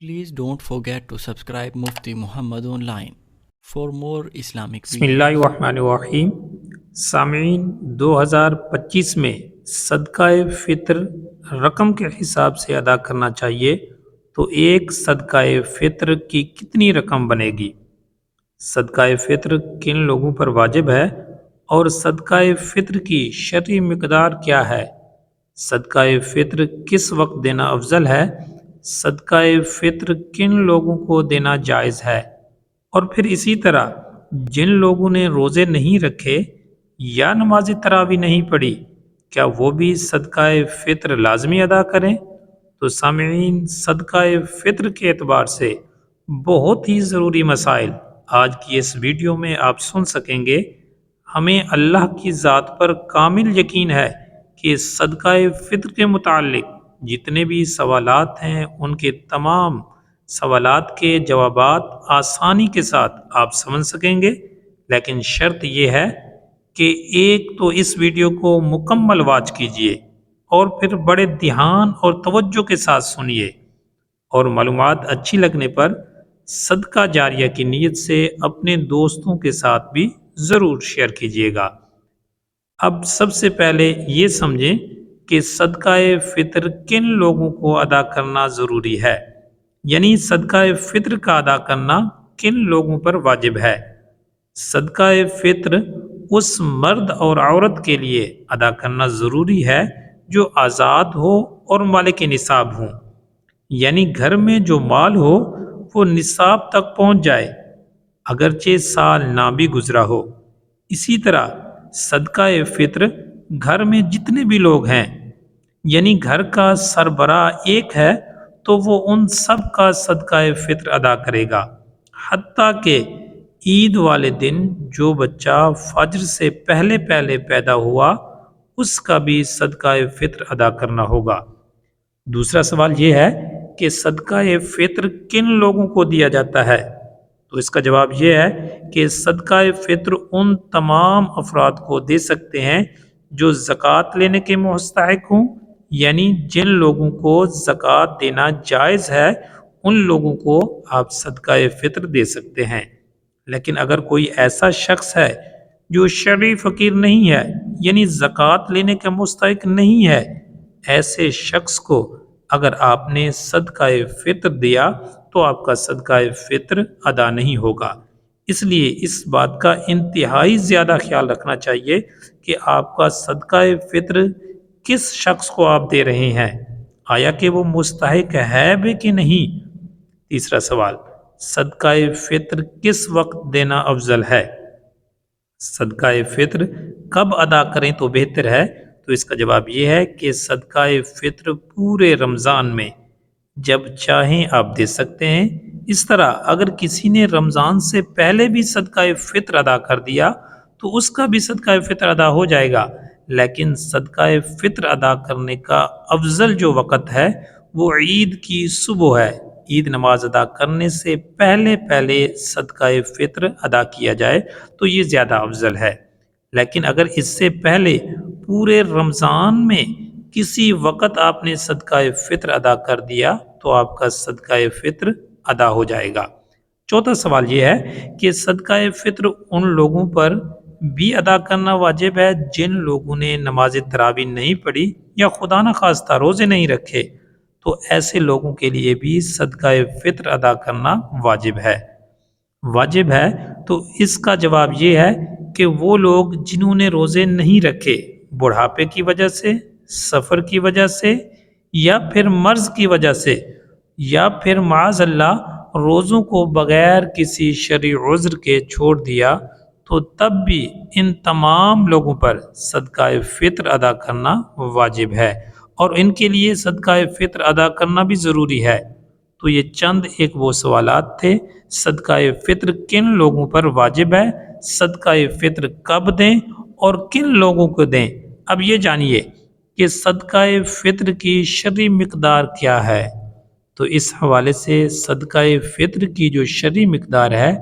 Please don't forget to subscribe Mufti Muhammad Online for more Islamic بسم videos. اللہ الرحمن الرحیم۔ سامعین، 2025 میں صدقہ فطر رقم کے حساب سے ادا کرنا چاہیے تو ایک صدقہ فطر کی کتنی رقم بنے گی؟ صدقہ فطر کن لوگوں پر واجب ہے اور صدقہ فطر کی شرعی مقدار کیا ہے؟ صدقہ فطر کس وقت دینا افضل ہے؟ صدقہ فطر کن لوگوں کو دینا جائز ہے؟ اور پھر اسی طرح جن لوگوں نے روزے نہیں رکھے یا نماز تراویح نہیں پڑھی، کیا وہ بھی صدقہ فطر لازمی ادا کریں؟ تو سامعین، صدقہ فطر کے اعتبار سے بہت ہی ضروری مسائل آج کی اس ویڈیو میں آپ سن سکیں گے۔ ہمیں اللہ کی ذات پر کامل یقین ہے کہ صدقہ فطر کے متعلق جتنے بھی سوالات ہیں ان کے تمام سوالات کے جوابات آسانی کے ساتھ آپ سمجھ سکیں گے، لیکن شرط یہ ہے کہ ایک تو اس ویڈیو کو مکمل واچ کیجئے اور پھر بڑے دھیان اور توجہ کے ساتھ سنیے، اور معلومات اچھی لگنے پر صدقہ جاریہ کی نیت سے اپنے دوستوں کے ساتھ بھی ضرور شیئر کیجیے گا۔ اب سب سے پہلے یہ سمجھیں کہ صدقہ فطر کن لوگوں کو ادا کرنا ضروری ہے، یعنی صدقہ فطر کا ادا کرنا کن لوگوں پر واجب ہے۔ صدقہ فطر اس مرد اور عورت کے لیے ادا کرنا ضروری ہے جو آزاد ہو اور مالک نصاب ہوں، یعنی گھر میں جو مال ہو وہ نصاب تک پہنچ جائے اگرچہ سال نہ بھی گزرا ہو۔ اسی طرح صدقہ فطر گھر میں جتنے بھی لوگ ہیں، یعنی گھر کا سربراہ ایک ہے تو وہ ان سب کا صدقہ فطر ادا کرے گا، حتیٰ کہ عید والے دن جو بچہ فجر سے پہلے پیدا ہوا اس کا بھی صدقہ فطر ادا کرنا ہوگا۔ دوسرا سوال یہ ہے کہ صدقہ فطر کن لوگوں کو دیا جاتا ہے؟ تو اس کا جواب یہ ہے کہ صدقہ فطر ان تمام افراد کو دے سکتے ہیں جو زکوٰۃ لینے کے مستحق ہوں، یعنی جن لوگوں کو زکوٰۃ دینا جائز ہے ان لوگوں کو آپ صدقہ فطر دے سکتے ہیں۔ لیکن اگر کوئی ایسا شخص ہے جو شرعی فقیر نہیں ہے، یعنی زکوٰۃ لینے کے مستحق نہیں ہے، ایسے شخص کو اگر آپ نے صدقہ فطر دیا تو آپ کا صدقہ فطر ادا نہیں ہوگا۔ اس لیے اس بات کا انتہائی زیادہ خیال رکھنا چاہیے کہ آپ کا صدقہ فطر کس شخص کو آپ دے رہے ہیں، آیا کہ وہ مستحق ہے بھی کہ نہیں۔ تیسرا سوال، صدقہ فطر کس وقت دینا افضل ہے؟ صدقہ فطر کب ادا کریں تو بہتر ہے؟ تو اس کا جواب یہ ہے کہ صدقہ فطر پورے رمضان میں جب چاہیں آپ دے سکتے ہیں۔ اس طرح اگر کسی نے رمضان سے پہلے بھی صدقہ فطر ادا کر دیا تو اس کا بھی صدقہ فطر ادا ہو جائے گا، لیکن صدقہ فطر ادا کرنے کا افضل جو وقت ہے وہ عید کی صبح ہے۔ عید نماز ادا کرنے سے پہلے صدقہ فطر ادا کیا جائے تو یہ زیادہ افضل ہے، لیکن اگر اس سے پہلے پورے رمضان میں کسی وقت آپ نے صدقہ فطر ادا کر دیا تو آپ کا صدقہ فطر ادا ہو جائے گا۔ چوتھا سوال یہ ہے کہ صدقہ فطر ان لوگوں پر بھی ادا کرنا واجب ہے جن لوگوں نے نماز تراویح نہیں پڑھی یا خدا نخواستہ روزے نہیں رکھے، تو ایسے لوگوں کے لیے بھی صدقہ فطر ادا کرنا واجب ہے۔ واجب ہے تو اس کا جواب یہ ہے کہ وہ لوگ جنہوں نے روزے نہیں رکھے بڑھاپے کی وجہ سے، سفر کی وجہ سے، یا پھر مرض کی وجہ سے، یا پھر معاذ اللہ روزوں کو بغیر کسی شرعی عذر کے چھوڑ دیا، تو تب بھی ان تمام لوگوں پر صدقہ فطر ادا کرنا واجب ہے، اور ان کے لیے صدقہ فطر ادا کرنا بھی ضروری ہے۔ تو یہ چند ایک وہ سوالات تھے، صدقہ فطر کن لوگوں پر واجب ہے، صدقہ فطر کب دیں اور کن لوگوں کو دیں۔ اب یہ جانیے کہ صدقہ فطر کی شرعی مقدار کیا ہے۔ تو اس حوالے سے صدقہ فطر کی جو شرعی مقدار ہے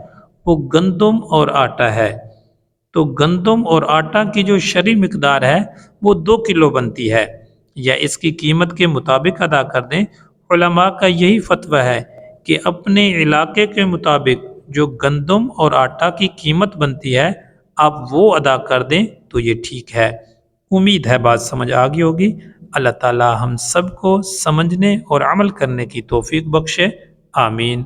وہ گندم اور آٹا ہے۔ تو گندم اور آٹا کی جو شرعی مقدار ہے وہ 2 کلو بنتی ہے، یا اس کی قیمت کے مطابق ادا کر دیں۔ علماء کا یہی فتویٰ ہے کہ اپنے علاقے کے مطابق جو گندم اور آٹا کی قیمت بنتی ہے آپ وہ ادا کر دیں تو یہ ٹھیک ہے۔ امید ہے بات سمجھ آ گئی ہوگی۔ اللہ تعالی ہم سب کو سمجھنے اور عمل کرنے کی توفیق بخشے، آمین۔